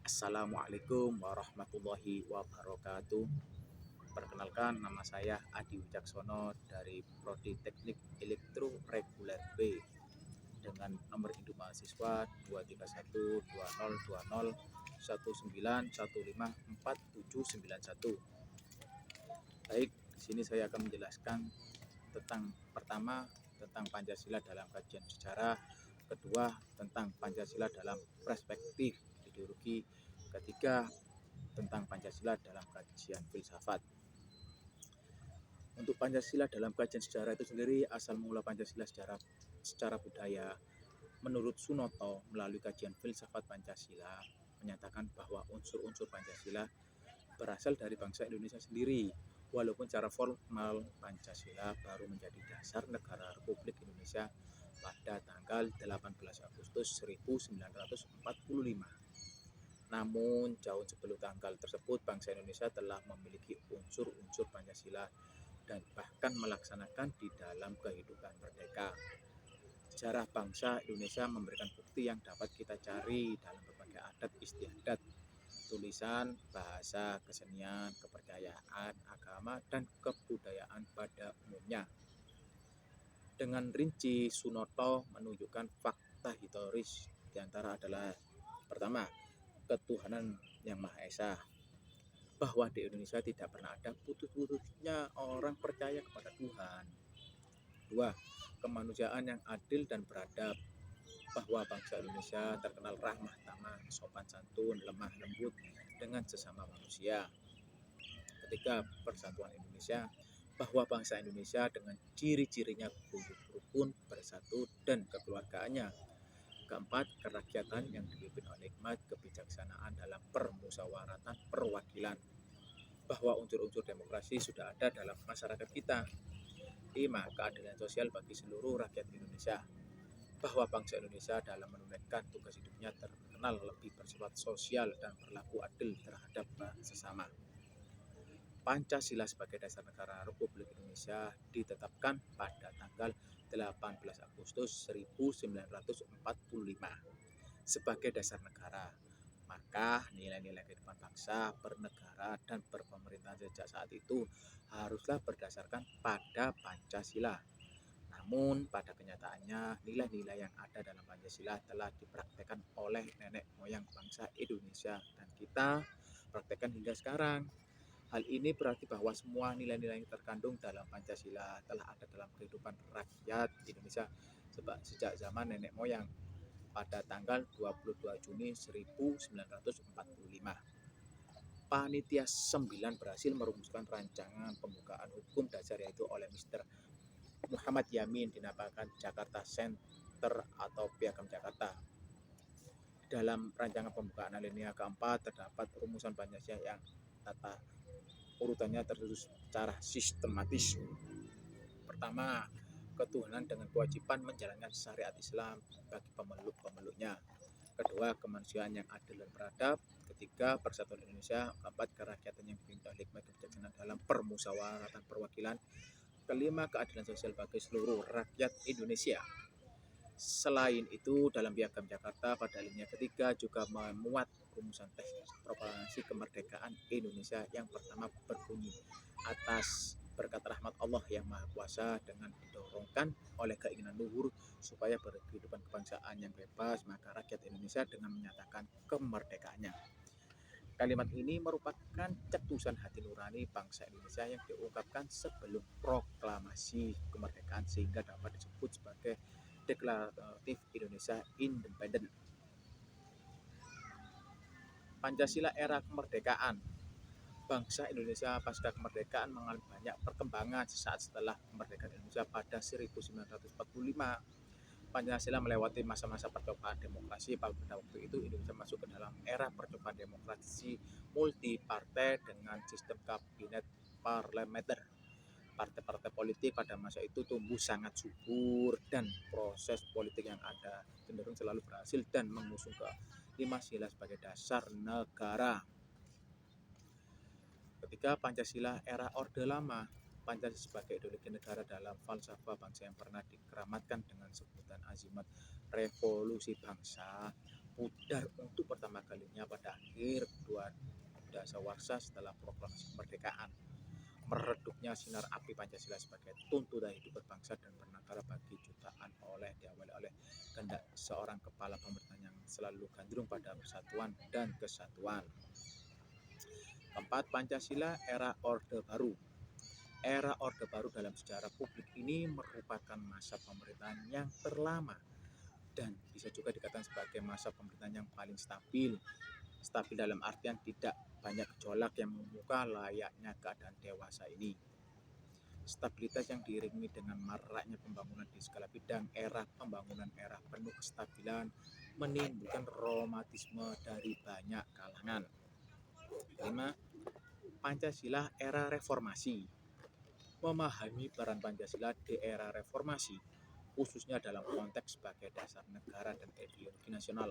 Assalamualaikum warahmatullahi wabarakatuh. Perkenalkan, nama saya Adi Wijaksono dari Prodi Teknik Elektro Reguler B dengan nomor induk mahasiswa 2312019154791. Baik, di sini saya akan menjelaskan tentang pertama tentang Pancasila dalam kajian sejarah, kedua tentang Pancasila dalam perspektif ideologi, ketiga tentang Pancasila dalam kajian filsafat. Untuk Pancasila dalam kajian sejarah itu sendiri, asal mula Pancasila secara budaya, menurut Sunoto melalui kajian filsafat Pancasila menyatakan bahwa unsur-unsur Pancasila berasal dari bangsa Indonesia sendiri. Walaupun secara formal Pancasila baru menjadi dasar negara Republik Indonesia pada tanggal 18 Agustus 1945. Namun jauh sebelum tanggal tersebut, bangsa Indonesia telah memiliki unsur-unsur Pancasila dan bahkan melaksanakan di dalam kehidupan merdeka. Sejarah bangsa Indonesia memberikan bukti yang dapat kita cari dalam berbagai adat istiadat, tulisan, bahasa, kesenian, kepercayaan, agama, dan kebudayaan pada umumnya. Dengan rinci, Sunoto menunjukkan fakta historis diantara adalah pertama, ketuhanan yang Maha Esa, bahwa di Indonesia tidak pernah ada putus-putusnya orang percaya kepada Tuhan. Dua, kemanusiaan yang adil dan beradab, bahwa bangsa Indonesia terkenal ramah tamah, sopan santun, lemah lembut dengan sesama manusia. Ketiga, persatuan Indonesia, bahwa bangsa Indonesia dengan ciri-cirinya guyup rukun, bersatu, dan kekeluargaannya. Keempat, kerakyatan yang dipimpin oleh hikmat kebijaksanaan dalam permusyawaratan perwakilan, bahwa unsur-unsur demokrasi sudah ada dalam masyarakat kita. 5. Keadilan sosial bagi seluruh rakyat Indonesia, bahwa bangsa Indonesia dalam menunaikan tugas hidupnya terkenal lebih bersifat sosial dan berlaku adil terhadap sesama. Pancasila sebagai dasar negara Republik Indonesia ditetapkan pada tanggal 18 Agustus 1945 sebagai dasar negara. Maka nilai-nilai kehidupan bangsa, bernegara, dan berpemerintahan sejak saat itu haruslah berdasarkan pada Pancasila. Namun pada kenyataannya nilai-nilai yang ada dalam Pancasila telah dipraktekkan oleh nenek moyang bangsa Indonesia dan kita praktekkan hingga sekarang. Hal ini berarti bahwa semua nilai-nilai yang terkandung dalam Pancasila telah ada dalam kehidupan rakyat Indonesia sejak zaman nenek moyang pada tanggal 22 Juni 1945. Panitia 9 berhasil merumuskan rancangan pembukaan hukum dasar yaitu oleh Mr. Muhammad Yamin dinamakan Jakarta Center atau Piagam Jakarta. Dalam rancangan pembukaan alinea keempat terdapat rumusan Pancasila yang tata urutannya tersusun secara sistematis. Pertama, ketuhanan dengan kewajiban menjalankan syariat Islam bagi pemeluk-pemeluknya. Kedua, kemanusiaan yang adil dan beradab. Ketiga, persatuan Indonesia. Keempat, kerakyatan yang dipimpin oleh hikmat kebijaksanaan dalam permusyawaratan perwakilan. Kelima, keadilan sosial bagi seluruh rakyat Indonesia. Selain itu, dalam Piagam Jakarta pada alinea ketiga juga memuat rumusan teks proklamasi kemerdekaan Indonesia yang pertama berbunyi, atas berkat rahmat Allah yang Maha Kuasa dengan didorongkan oleh keinginan luhur supaya berkehidupan kebangsaan yang bebas, maka rakyat Indonesia dengan menyatakan kemerdekaannya. Kalimat ini merupakan cetusan hati nurani bangsa Indonesia yang diungkapkan sebelum proklamasi kemerdekaan sehingga dapat disebut sebagai Deklaratif Indonesia Independen. Pancasila era kemerdekaan. Bangsa Indonesia pasca kemerdekaan mengalami banyak perkembangan sesaat setelah kemerdekaan Indonesia pada 1945. Pancasila melewati masa-masa percobaan demokrasi. Pada waktu itu Indonesia masuk ke dalam era percobaan demokrasi multipartai dengan sistem kabinet parlementer. Partai-partai politik pada masa itu tumbuh sangat subur dan proses politik yang ada cenderung selalu berhasil dan mengusung ke 5 sila sebagai dasar negara. Ketiga, Pancasila era Orde Lama. Pancasila sebagai ideologi negara dalam falsafah bangsa yang pernah dikeramatkan dengan sebutan azimat revolusi bangsa pudar untuk pertama kalinya tepatnya pada akhir kedua dasawarsa setelah proklamasi kemerdekaan. Meredupnya sinar api Pancasila sebagai tuntutan hidup berbangsa dan bernegara bagi jutaan diawali oleh kehendak seorang kepala pemerintahan yang selalu gandrung pada persatuan dan kesatuan. Keempat, Pancasila era Orde Baru. Era Orde Baru dalam sejarah publik ini merupakan masa pemerintahan yang terlama dan bisa juga dikatakan sebagai masa pemerintahan yang paling stabil. Stabil dalam artian tidak banyak gejolak yang memuka layaknya keadaan dewasa ini. Stabilitas yang diiringi dengan maraknya pembangunan di segala bidang, era pembangunan era penuh kestabilan menimbulkan romantisme dari banyak kalangan. 5. Pancasila era reformasi. Memahami peran Pancasila di era reformasi, khususnya dalam konteks sebagai dasar negara dan ideologi nasional,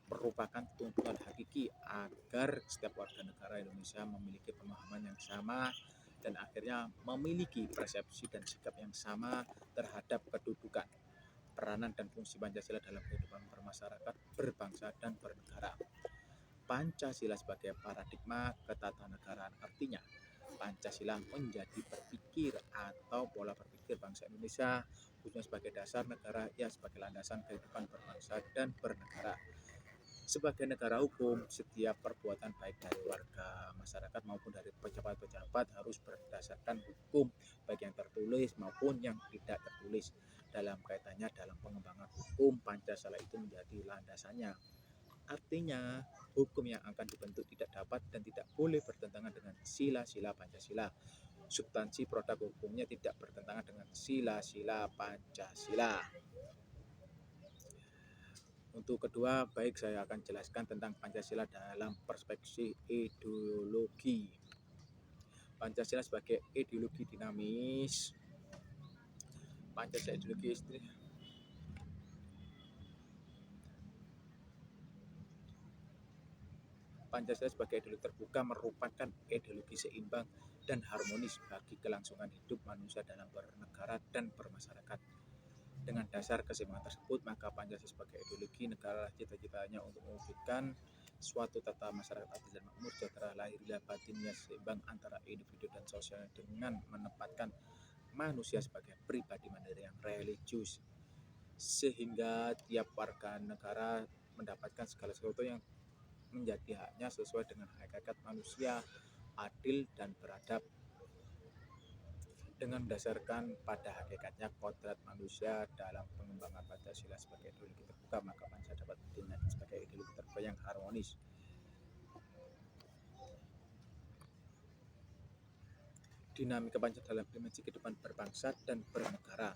merupakan tuntutan hakiki agar setiap warga negara Indonesia memiliki pemahaman yang sama dan akhirnya memiliki persepsi dan sikap yang sama terhadap kedudukan, peranan dan fungsi Pancasila dalam kehidupan bermasyarakat, berbangsa dan bernegara. Pancasila sebagai paradigma ketatanegaraan, artinya Pancasila menjadi berpikir atau pola berpikir bangsa Indonesia khususnya sebagai dasar negara, ya sebagai landasan kehidupan berbangsa dan bernegara. Sebagai negara hukum, setiap perbuatan baik dari warga masyarakat maupun dari pejabat-pejabat harus berdasarkan hukum, baik yang tertulis maupun yang tidak tertulis. Dalam kaitannya dalam pengembangan hukum, Pancasila itu menjadi landasannya. Artinya, hukum yang akan dibentuk tidak dapat dan tidak boleh bertentangan dengan sila-sila Pancasila. Substansi produk hukumnya tidak bertentangan dengan sila-sila Pancasila. Untuk kedua, baik saya akan jelaskan tentang Pancasila dalam perspektif ideologi. Pancasila sebagai ideologi dinamis. Pancasila sebagai ideologi terbuka merupakan ideologi seimbang dan harmonis bagi kelangsungan hidup manusia dalam bernegara dan bermasyarakat. Dengan dasar keseimbangan tersebut, maka Pancasila sebagai ideologi negara cita-citanya untuk mewujudkan suatu tata masyarakat adil dan makmur, sejahtera, lahiriah batinnya seimbang antara individu dan sosial dengan menempatkan manusia sebagai pribadi mandiri yang religius, sehingga tiap warga negara mendapatkan segala sesuatu yang menjadi haknya sesuai dengan hakikat manusia adil dan beradab. Dengan mendasarkan pada hakikatnya kodrat manusia dalam pengembangan Pancasila sebagai ideologi terbuka, maka Pancasila dapat dinamakan sebagai ideologi terbuka yang harmonis. Dinamika Pancasila dalam dimensi kehidupan berbangsa dan bernegara.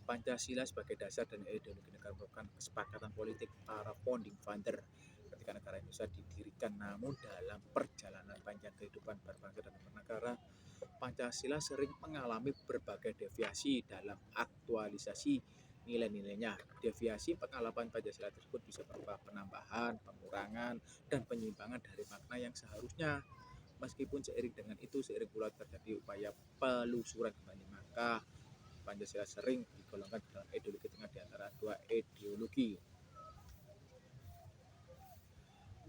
Pancasila sebagai dasar dan ideologi negara merupakan kesepakatan politik para founding father ketika negara Indonesia didirikan. Namun dalam perjalanan panjang kehidupan berbangsa dan bernegara, Pancasila sering mengalami berbagai deviasi dalam aktualisasi nilai-nilainya. Deviasi pengalaman Pancasila tersebut bisa berupa penambahan, pengurangan, dan penyimpangan dari makna yang seharusnya. Meskipun seiring dengan itu, seiring pula terjadi upaya pelusuran kembali, maka Pancasila sering digolongkan dalam ideologi tengah di antara dua ideologi.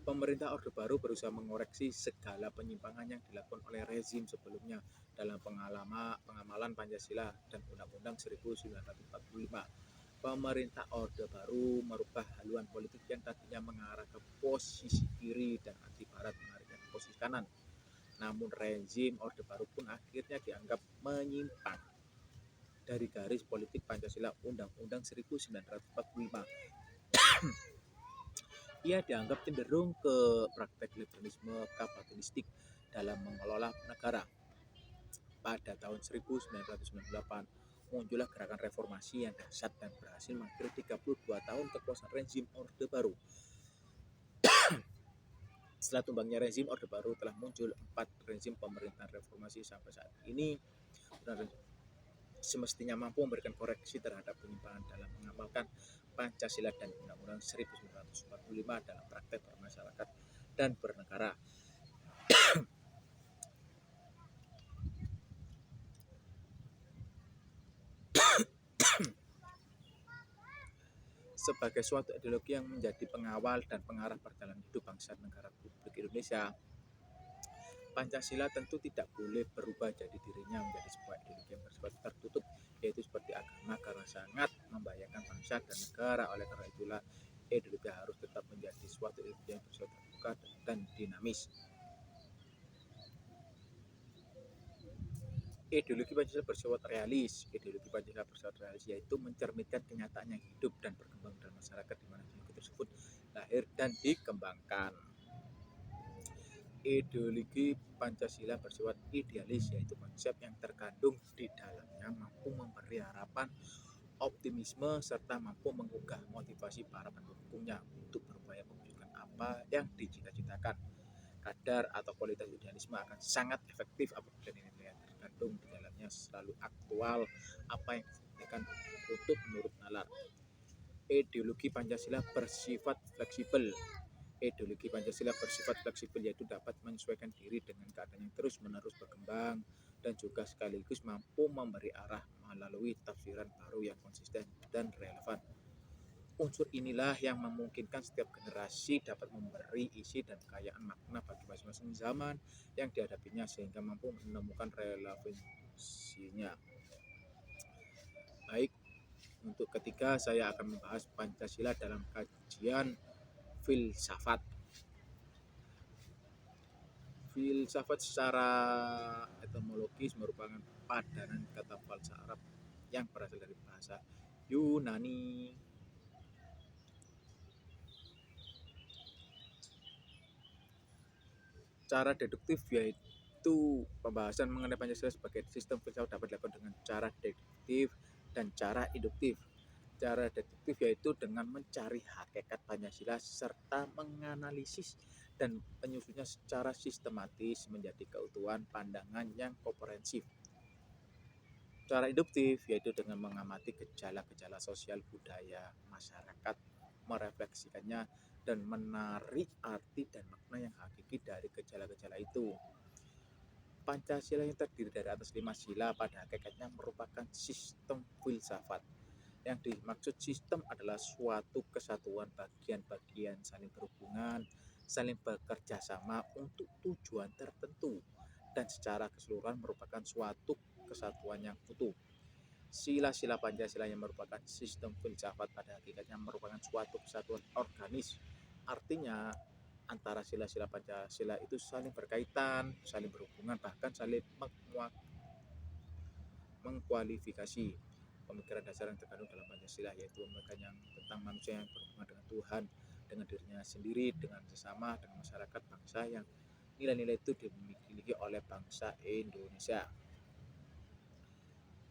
Pemerintah Orde Baru berusaha mengoreksi segala penyimpangan yang dilakukan oleh rezim sebelumnya dalam pengamalan Pancasila dan Undang-Undang 1945. Pemerintah Orde Baru merubah haluan politik yang tadinya mengarah ke posisi kiri dan anti barat menariknya ke posisi kanan. Namun rezim Orde Baru pun akhirnya dianggap menyimpang dari garis politik Pancasila Undang-Undang 1945. Ia dianggap cenderung ke praktek liberalisme kapitalistik dalam mengelola negara. Pada tahun 1998, muncullah gerakan reformasi yang dahsyat dan berhasil mengakhiri 32 tahun kekuasaan rezim Orde Baru. Setelah tumbangnya rezim Orde Baru, telah muncul 4 rezim pemerintahan reformasi sampai saat ini. Semestinya mampu memberikan koreksi terhadap penyimpangan dalam mengamalkan Pancasila dan Undang-Undang 1945 dalam praktek bermasyarakat dan bernegara. sebagai suatu ideologi yang menjadi pengawal dan pengarah perjalanan hidup bangsa dan negara Republik Indonesia, Pancasila tentu tidak boleh berubah jadi dirinya menjadi sebuah ideologi yang bersifat tertutup, yaitu seperti agama, karena sangat membahayakan bangsa dan negara. Oleh karena itulah, ideologi harus tetap menjadi suatu ideologi yang bersifat terbuka dan dinamis. Ideologi Pancasila bersifat realis. Ideologi Pancasila bersifat realis yaitu mencerminkan kenyataan yang hidup dan berkembang dalam masyarakat di mana ideologi tersebut lahir dan dikembangkan. Ideologi Pancasila bersifat idealis, yaitu konsep yang terkandung di dalamnya mampu memberi harapan, optimisme, serta mampu menggugah motivasi para pendukungnya untuk berupaya mewujudkan apa yang dicita-citakan. Kadar atau kualitas idealisme akan sangat efektif apabila nilai-nilai yang terkandung di dalamnya selalu aktual, apa yang disampaikan untuk menurut nalar. Ideologi Pancasila bersifat fleksibel. Ideologi Pancasila bersifat fleksibel, yaitu dapat menyesuaikan diri dengan keadaan yang terus-menerus berkembang dan juga sekaligus mampu memberi arah melalui tafsiran baru yang konsisten dan relevan. Unsur inilah yang memungkinkan setiap generasi dapat memberi isi dan kekayaan makna bagi masing-masing zaman yang dihadapinya sehingga mampu menemukan relevansinya. Baik, untuk ketiga saya akan membahas Pancasila dalam kajian filsafat. Filsafat secara etimologis merupakan padanan kata bahasa Arab yang berasal dari bahasa Yunani. Cara deduktif yaitu pembahasan mengenai Pancasila sebagai sistem filsafat dapat dilakukan dengan cara deduktif dan cara induktif. Cara deduktif yaitu dengan mencari hakikat Pancasila serta menganalisis dan menyusunnya secara sistematis menjadi keutuhan pandangan yang komprehensif. Cara induktif yaitu dengan mengamati gejala-gejala sosial budaya masyarakat, merefleksikannya dan menarik arti dan makna yang hakiki dari gejala-gejala itu. Pancasila yang terdiri dari atas 5 sila pada hakikatnya merupakan sistem filsafat. Yang dimaksud sistem adalah suatu kesatuan bagian-bagian saling berhubungan, saling bekerja sama untuk tujuan tertentu, dan secara keseluruhan merupakan suatu kesatuan yang utuh. Sila-sila Pancasila yang merupakan sistem filsafat pada hakikatnya merupakan suatu kesatuan organis. Artinya, antara sila-sila Pancasila itu saling berkaitan, saling berhubungan, bahkan saling mengkualifikasi. Pemikiran dasar yang terkandung dalam Pancasila yaitu pemikiran yang tentang manusia yang berhubungan dengan Tuhan, dengan dirinya sendiri, dengan sesama, dengan masyarakat, bangsa, yang nilai-nilai itu dimiliki oleh bangsa Indonesia.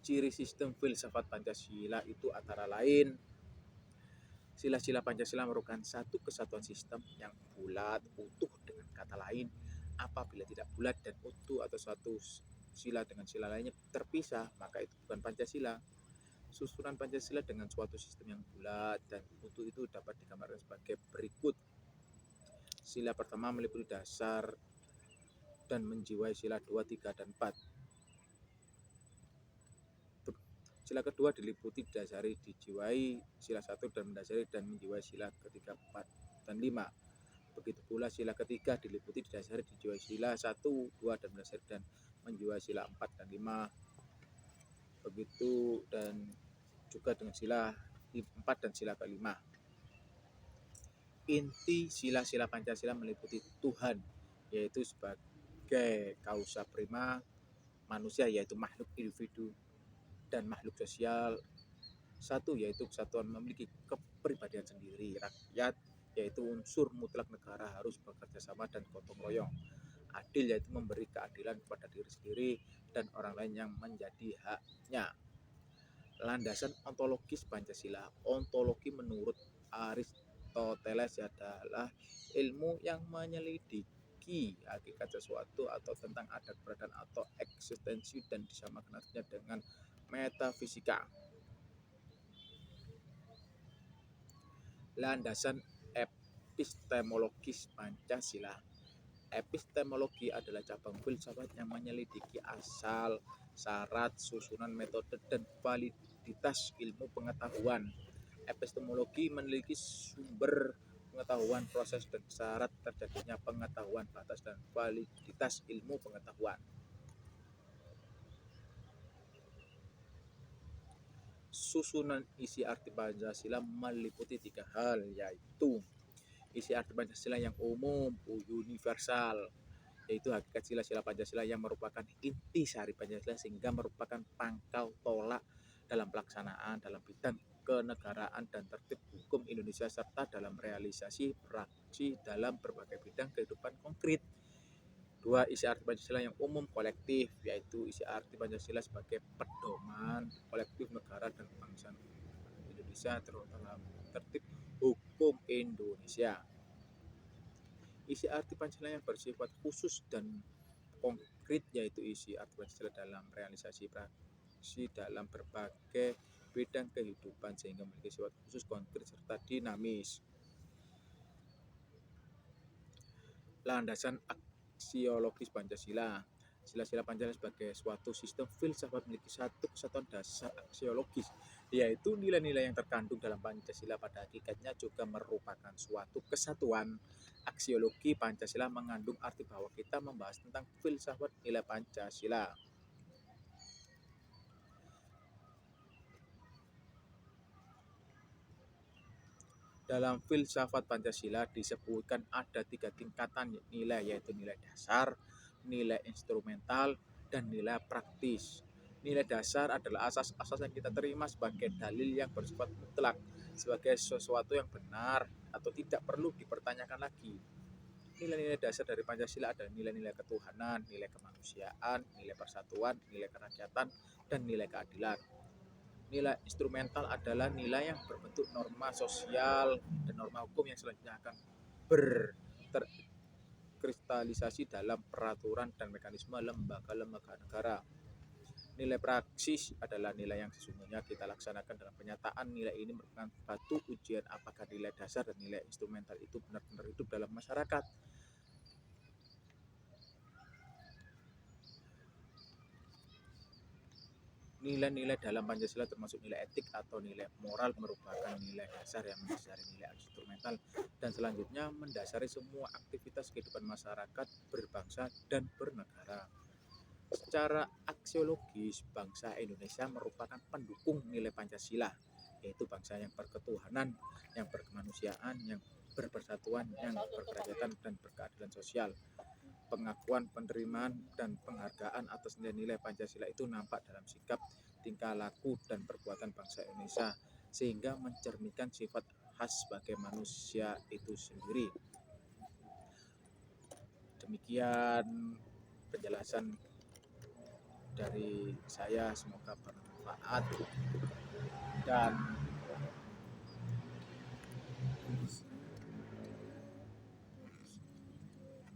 Ciri sistem filsafat Pancasila itu antara lain: sila-sila Pancasila merupakan satu kesatuan sistem yang bulat, utuh. Dengan kata lain, apabila tidak bulat dan utuh atau satu sila dengan sila lainnya terpisah, maka itu bukan Pancasila. Susunan Pancasila dengan suatu sistem yang bulat dan utuh itu dapat digambarkan sebagai berikut. Sila pertama meliputi dasar dan menjiwai sila 2, 3, dan 4. Sila kedua diliputi didasari dijiwai sila 1 dan mendasari dan menjiwai sila ketiga, 4, dan 5. Begitu pula sila ketiga diliputi didasari dijiwai sila 1, 2, dan mendasari dan menjiwai sila 4 dan 5. Begitu dan juga dengan sila 4 dan sila kelima. Inti sila-sila Pancasila meliputi Tuhan, yaitu sebagai kausa prima manusia, yaitu makhluk individu dan makhluk sosial. 1 yaitu kesatuan memiliki kepribadian sendiri. Rakyat yaitu unsur mutlak negara harus bekerja sama dan gotong royong. Adil yaitu memberi keadilan kepada diri sendiri dan orang lain yang menjadi haknya. Landasan ontologis Pancasila. Ontologi menurut Aristoteles adalah ilmu yang menyelidiki hakikat sesuatu atau tentang adat keberadaan atau eksistensi dan disamakan artinya dengan metafisika. Landasan epistemologis Pancasila. Epistemologi adalah cabang filsafat yang menyelidiki asal, syarat, susunan, metode, dan validitas ilmu pengetahuan. Epistemologi memiliki sumber pengetahuan, proses dan syarat terjadinya pengetahuan, batas dan validitas ilmu pengetahuan. Susunan isi arti Pancasila meliputi 3 hal, yaitu isi arti Pancasila yang umum, universal, yaitu hakikat sila-sila Pancasila yang merupakan inti sari Pancasila sehingga merupakan pangkal tolak dalam pelaksanaan dalam bidang kenegaraan dan tertib hukum Indonesia serta dalam realisasi praksi dalam berbagai bidang kehidupan konkret. 2. Isi arti Pancasila yang umum kolektif, yaitu isi arti Pancasila sebagai pedoman kolektif negara dan bangsa Indonesia terutama tertib hukum Indonesia. Isi arti Pancasila yang bersifat khusus dan konkret, yaitu isi arti Pancasila dalam realisasi praksi dalam berbagai bidang kehidupan sehingga memiliki sifat khusus, konkret serta dinamis. Landasan aksiologis Pancasila. Sila-sila Pancasila sebagai suatu sistem filsafat memiliki satu kesatuan dasar aksiologis, yaitu nilai-nilai yang terkandung dalam Pancasila pada hakikatnya juga merupakan suatu kesatuan. Aksiologi Pancasila mengandung arti bahwa kita membahas tentang filsafat nilai Pancasila. Dalam filsafat Pancasila disebutkan ada 3 tingkatan nilai, yaitu nilai dasar, nilai instrumental, dan nilai praktis. Nilai dasar adalah asas-asas yang kita terima sebagai dalil yang bersifat mutlak, sebagai sesuatu yang benar atau tidak perlu dipertanyakan lagi. Nilai-nilai dasar dari Pancasila adalah nilai-nilai ketuhanan, nilai kemanusiaan, nilai persatuan, nilai kerakyatan, dan nilai keadilan. Nilai instrumental adalah nilai yang berbentuk norma sosial dan norma hukum yang selanjutnya akan terkristalisasi dalam peraturan dan mekanisme lembaga-lembaga negara. Nilai praksis adalah nilai yang sesungguhnya kita laksanakan dalam penyataan. Nilai ini merupakan batu ujian apakah nilai dasar dan nilai instrumental itu benar-benar hidup dalam masyarakat. Nilai-nilai dalam Pancasila termasuk nilai etik atau nilai moral merupakan nilai dasar yang mendasari nilai instrumental dan selanjutnya mendasari semua aktivitas kehidupan masyarakat berbangsa dan bernegara. Secara aksiologis, bangsa Indonesia merupakan pendukung nilai Pancasila, yaitu bangsa yang berketuhanan, yang berkemanusiaan, yang berpersatuan, yang berkerakyatan dan berkeadilan sosial. Pengakuan, penerimaan, dan penghargaan atas nilai-nilai Pancasila itu nampak dalam sikap, tingkah laku, dan perbuatan bangsa Indonesia, sehingga mencerminkan sifat khas sebagai manusia itu sendiri. Demikian penjelasan dari saya, semoga bermanfaat dan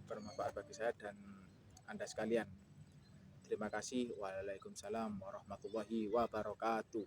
bermanfaat bagi saya dan Anda sekalian. Terima kasih. Waalaikumsalam warahmatullahi wabarakatuh.